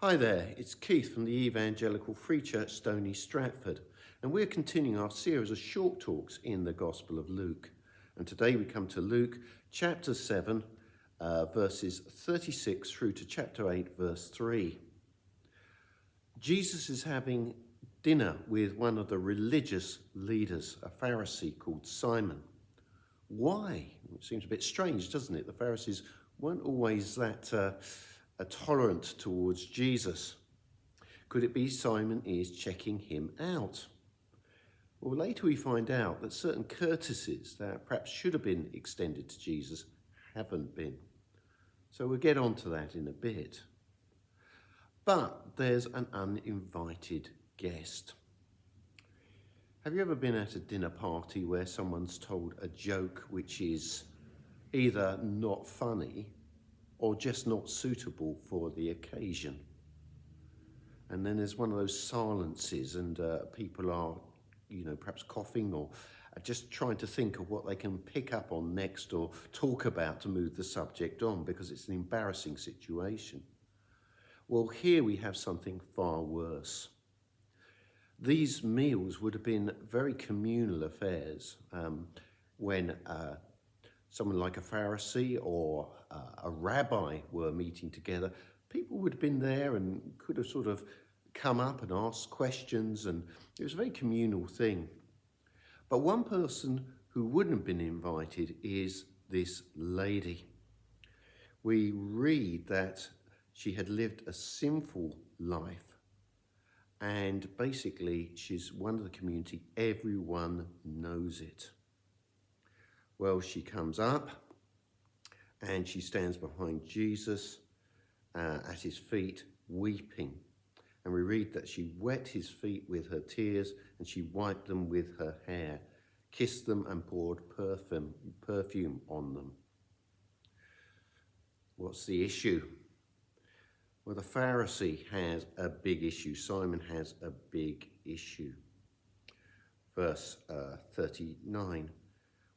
Hi there, it's Keith from the Evangelical Free Church Stony Stratford, and we're continuing our series of short talks in the Gospel of Luke. And today we come to Luke chapter 7, verses 36 through to chapter 8, verse 3. Jesus is having dinner with one of the religious leaders, a Pharisee called Simon. Why? It seems a bit strange, doesn't it? The Pharisees weren't always that tolerant towards Jesus. Could it be Simon is checking him out? Well, later we find out that certain courtesies that perhaps should have been extended to Jesus haven't been. So we'll get on to that in a bit. But there's an uninvited guest. Have you ever been at a dinner party where someone's told a joke which is either not funny or just not suitable for the occasion? And then there's one of those silences and people are, perhaps coughing or just trying to think of what they can pick up on next or talk about to move the subject on because it's an embarrassing situation. Well, here we have something far worse. These meals would have been very communal affairs when someone like a Pharisee or a rabbi were meeting together. People would have been there and could have sort of come up and asked questions, and it was a very communal thing. But one person who wouldn't have been invited is this lady. We read that she had lived a sinful life, and basically she's one of the community. Everyone knows it. Well, she comes up and she stands behind Jesus at his feet weeping. And we read that she wet his feet with her tears and she wiped them with her hair, kissed them and poured perfume on them. What's the issue? Well, the Pharisee has a big issue. Simon has a big issue. Verse 39.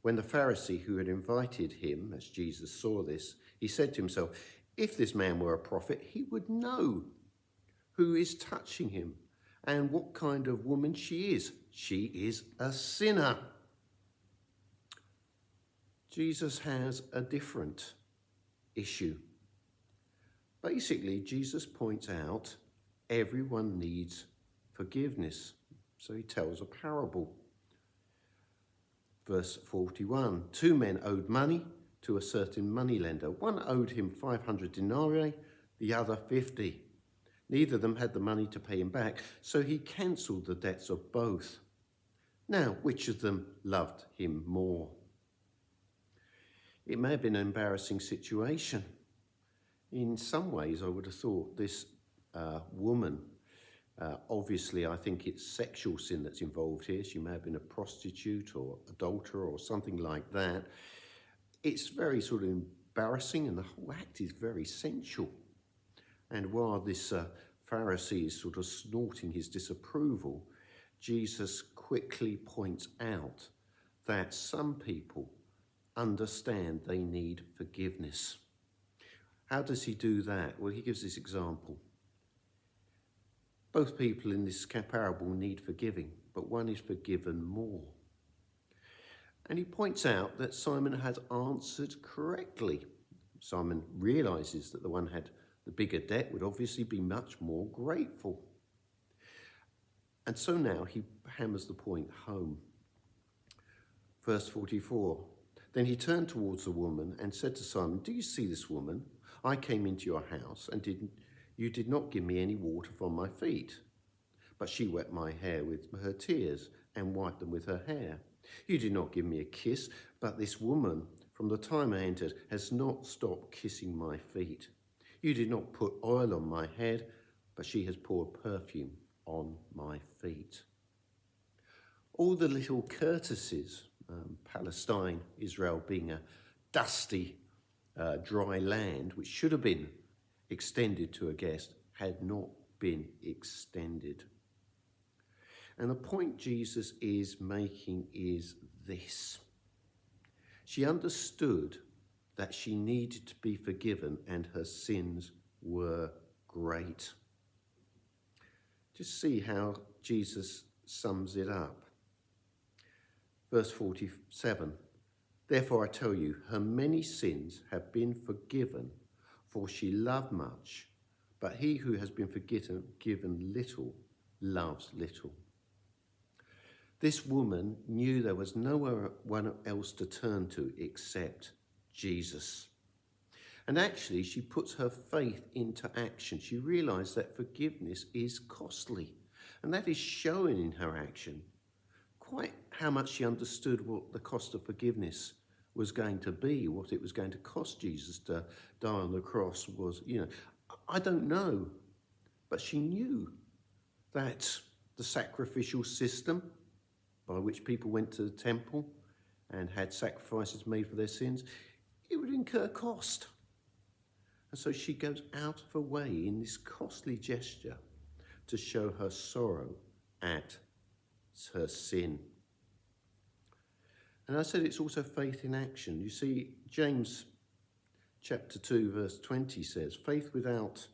When the Pharisee who had invited him, as Jesus saw this, he said to himself, if this man were a prophet, he would know who is touching him and what kind of woman she is. She is a sinner. Jesus has a different issue. Basically, Jesus points out everyone needs forgiveness. So he tells a parable. Verse 41, 2 men owed money to a certain moneylender. One owed him 500 denarii, the other 50. Neither of them had the money to pay him back, so he cancelled the debts of both. Now, which of them loved him more? It may have been an embarrassing situation. In some ways, I would have thought this woman, obviously, I think it's sexual sin that's involved here. She may have been a prostitute or adulterer or something like that. It's very sort of embarrassing, and the whole act is very sensual. And while this Pharisee is sort of snorting his disapproval, Jesus quickly points out that some people understand they need forgiveness. How does he do that? Well, he gives this example. Both people in this parable need forgiving, but one is forgiven more. And he points out that Simon has answered correctly. Simon realizes that the one had the bigger debt would obviously be much more grateful. And so now he hammers the point home. Verse 44, then he turned towards the woman and said to Simon, do you see this woman? I came into your house and you did not give me any water for my feet, but she wet my hair with her tears and wiped them with her hair. You did not give me a kiss, but this woman, from the time I entered, has not stopped kissing my feet. You did not put oil on my head, but she has poured perfume on my feet. All the little courtesies, Palestine, Israel being a dusty, dry land, which should have been extended to a guest, had not been extended. And the point Jesus is making is this. She understood that she needed to be forgiven and her sins were great. Just see how Jesus sums it up. Verse 47, therefore I tell you, her many sins have been forgiven, for she loved much, but he who has been given little loves little. This woman knew there was no one else to turn to except Jesus. And actually, she puts her faith into action. She realized that forgiveness is costly, and that is shown in her action. Quite how much she understood what the cost of forgiveness was going to be, what it was going to cost Jesus to die on the cross was, I don't know. But she knew that the sacrificial system by which people went to the temple and had sacrifices made for their sins, it would incur cost. And so she goes out of her way in this costly gesture to show her sorrow at her sin. And I said it's also faith in action. You see, James chapter 2 verse 20 says, faith without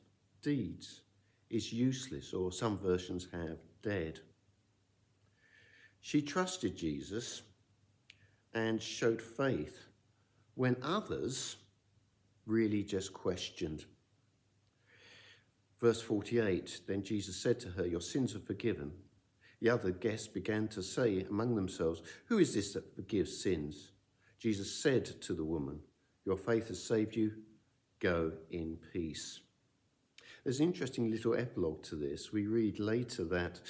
deeds is useless, or some versions have dead. She trusted Jesus and showed faith when others really just questioned. Verse 48, then Jesus said to her, your sins are forgiven. The other guests began to say among themselves, who is this that forgives sins? Jesus said to the woman, your faith has saved you. Go in peace. There's an interesting little epilogue to this. We read later that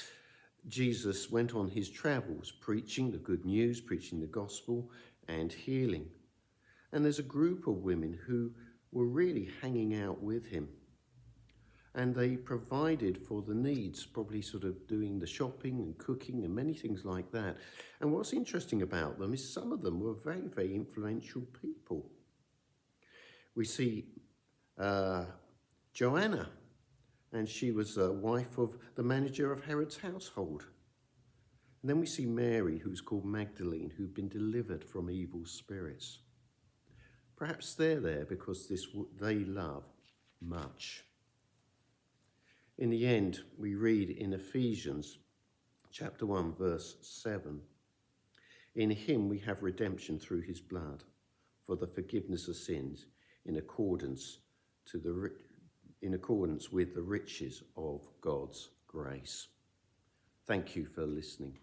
Jesus went on his travels, preaching the good news, preaching the gospel, and healing. And there's a group of women who were really hanging out with him. And they provided for the needs, probably sort of doing the shopping and cooking and many things like that. And what's interesting about them is some of them were very, very influential people. We see Joanna, and she was a wife of the manager of Herod's household. And then we see Mary, who's called Magdalene, who'd been delivered from evil spirits. Perhaps they're there because they love much. In the end, we read in Ephesians chapter 1, verse 7, in him we have redemption through his blood for the forgiveness of sins in accordance with the riches of God's grace. Thank you for listening.